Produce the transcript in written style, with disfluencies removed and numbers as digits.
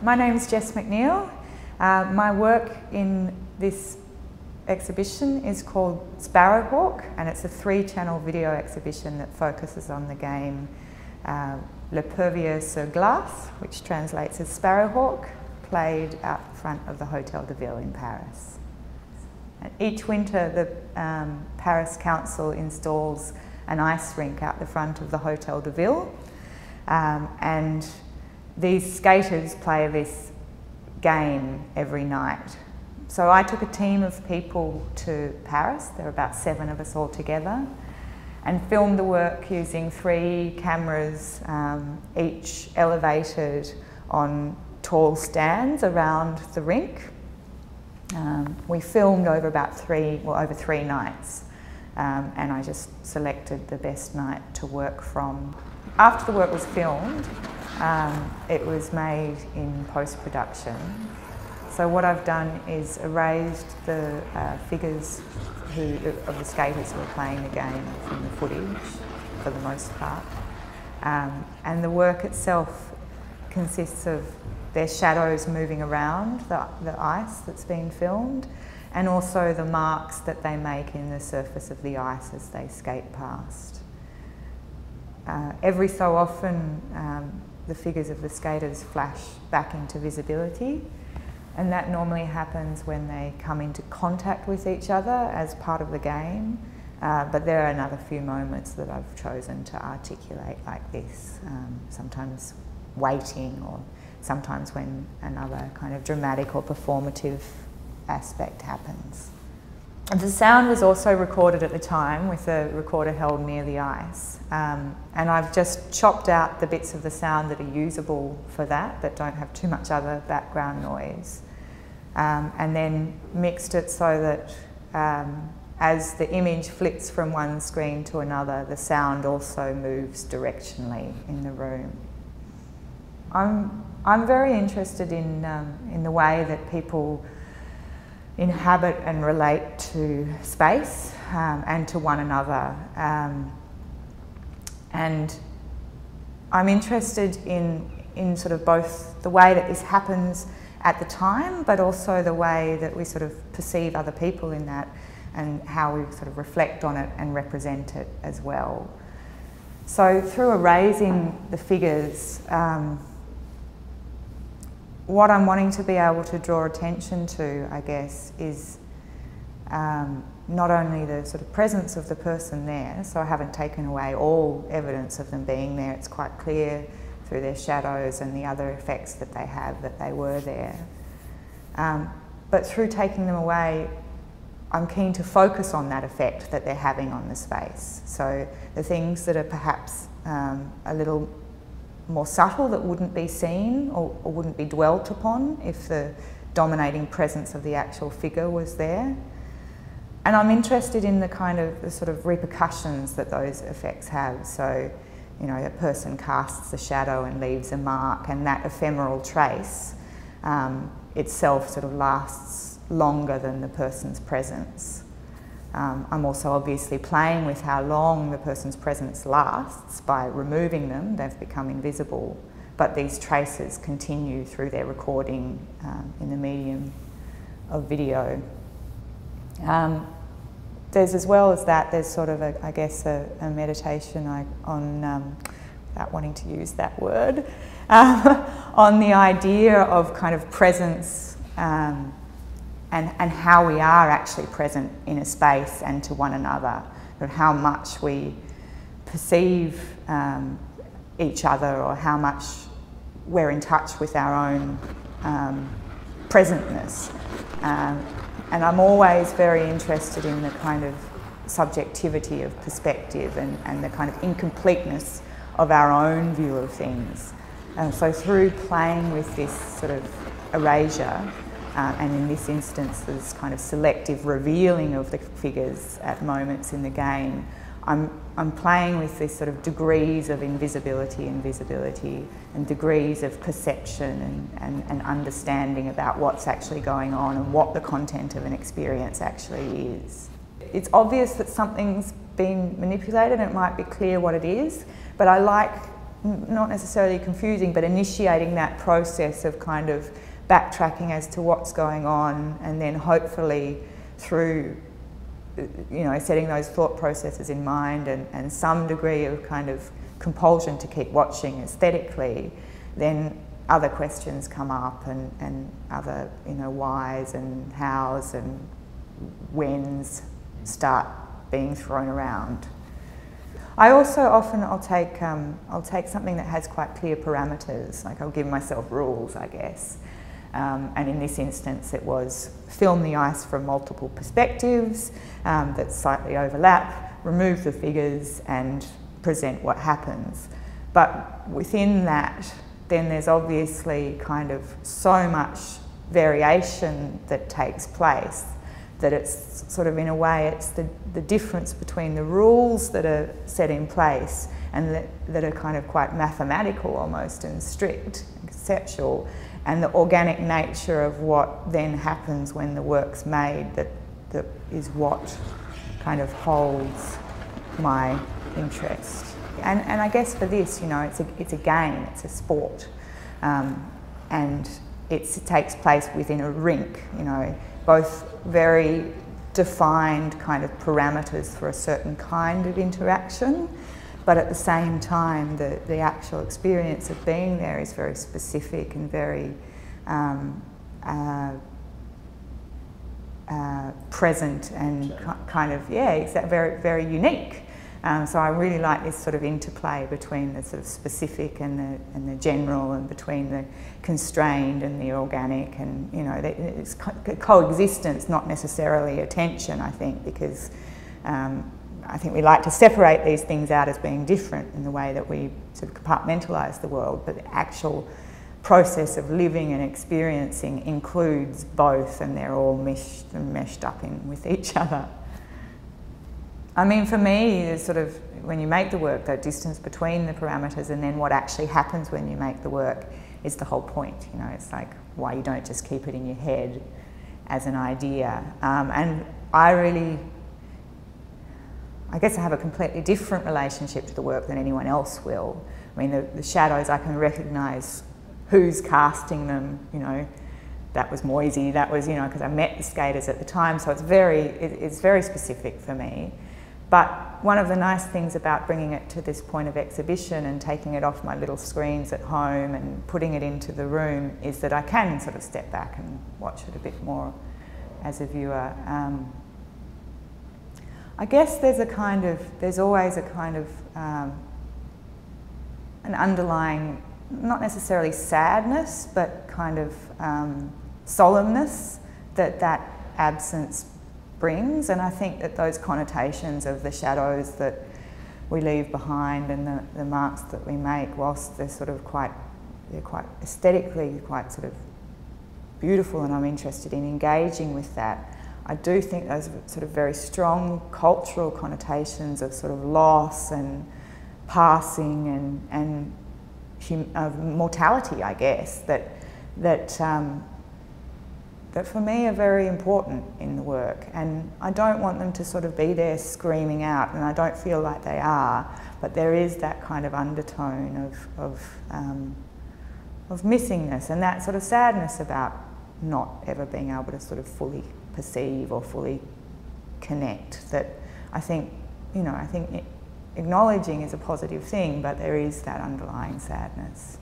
My name is Jess MacNeil. My work in this exhibition is called SparrowHawk, and it's a 3-channel video exhibition that focuses on the game Le Pervier sur Glace, which translates as SparrowHawk, played out the front of the Hotel de Ville in Paris. And each winter the Paris Council installs an ice rink out the front of the Hotel de Ville, and these skaters play this game every night. So I took a team of people to Paris, there were about 7 of us all together, and filmed the work using 3 cameras, each elevated on tall stands around the rink. We filmed over over 3 nights, and I just selected the best night to work from. After the work was filmed, it was made in post-production. So what I've done is erased the figures of the skaters who are playing the game from the footage, for the most part. And the work itself consists of their shadows moving around the ice that's been filmed, and also the marks that they make in the surface of the ice as they skate past. Every so often, the figures of the skaters flash back into visibility, and that normally happens when they come into contact with each other as part of the game, but there are another few moments that I've chosen to articulate like this, sometimes waiting, or sometimes when another kind of dramatic or performative aspect happens. The sound was also recorded at the time with a recorder held near the ice, and I've just chopped out the bits of the sound that are usable for that don't have too much other background noise, and then mixed it so that as the image flips from one screen to another, the sound also moves directionally in the room. I'm very interested in the way that people inhabit and relate to space and to one another. And I'm interested in sort of both the way that this happens at the time, but also the way that we sort of perceive other people in that, and how we sort of reflect on it and represent it as well. So through erasing the figures, what I'm wanting to be able to draw attention to, I guess, is not only the sort of presence of the person there, so I haven't taken away all evidence of them being there, it's quite clear through their shadows and the other effects that they have that they were there. But through taking them away, I'm keen to focus on that effect that they're having on the space. So the things that are perhaps a little more subtle, that wouldn't be seen or wouldn't be dwelt upon if the dominating presence of the actual figure was there. And I'm interested in the sort of repercussions that those effects have. So, you know, a person casts a shadow and leaves a mark, and that ephemeral trace itself sort of lasts longer than the person's presence. I'm also obviously playing with how long the person's presence lasts. By removing them, they've become invisible, but these traces continue through their recording in the medium of video. There's, as well as that, there's sort of I guess a meditation on, without wanting to use that word, on the idea of kind of presence, and how we are actually present in a space and to one another, and how much we perceive each other, or how much we're in touch with our own presentness. And I'm always very interested in the kind of subjectivity of perspective and the kind of incompleteness of our own view of things. And so through playing with this sort of erasure, and in this instance, this kind of selective revealing of the figures at moments in the game, I'm playing with this sort of degrees of invisibility and visibility, and degrees of perception and understanding about what's actually going on and what the content of an experience actually is. It's obvious that something's been manipulated, and it might be clear what it is, but I like not necessarily confusing, but initiating that process of kind of backtracking as to what's going on, and then hopefully through, you know, setting those thought processes in mind and some degree of kind of compulsion to keep watching aesthetically, then other questions come up and other, you know, whys and hows and whens start being thrown around. I also often, I'll take something that has quite clear parameters, like I'll give myself rules, I guess. And in this instance it was film the ice from multiple perspectives that slightly overlap, remove the figures and present what happens. But within that, then there's obviously kind of so much variation that takes place that it's sort of, in a way, it's the difference between the rules that are set in place and that are kind of quite mathematical almost and strict and conceptual, and the organic nature of what then happens when the work's made that is what kind of holds my interest. And I guess for this, you know, it's a game, it's a sport, and it takes place within a rink, you know, both very defined kind of parameters for a certain kind of interaction, but at the same time the actual experience of being there is very specific and very present and kind of, yeah, very, very unique. So I really like this sort of interplay between the sort of specific and the general, and between the constrained and the organic, and, you know, it's coexistence, not necessarily a tension, I think, because I think we like to separate these things out as being different in the way that we sort of compartmentalise the world, but the actual process of living and experiencing includes both, and they're all meshed up in with each other. I mean, for me, it's sort of, when you make the work, that distance between the parameters and then what actually happens when you make the work is the whole point. You know, it's like why you don't just keep it in your head as an idea. And I guess I have a completely different relationship to the work than anyone else will. I mean, the shadows, I can recognise who's casting them, you know. That was Moisey, that was, you know, because I met the skaters at the time, so it's very specific for me. But one of the nice things about bringing it to this point of exhibition and taking it off my little screens at home and putting it into the room is that I can sort of step back and watch it a bit more as a viewer. I guess there's always a kind of an underlying, not necessarily sadness, but kind of solemnness that absence brings, and I think that those connotations of the shadows that we leave behind and the marks that we make, whilst they're sort of quite aesthetically quite sort of beautiful, and I'm interested in engaging with that, I do think those sort of very strong cultural connotations of sort of loss and passing and mortality, I guess, that for me are very important in the work, and I don't want them to sort of be there screaming out, and I don't feel like they are, but there is that kind of undertone of missingness and that sort of sadness about not ever being able to sort of fully perceive or fully connect, that I think, you know, acknowledging is a positive thing, but there is that underlying sadness.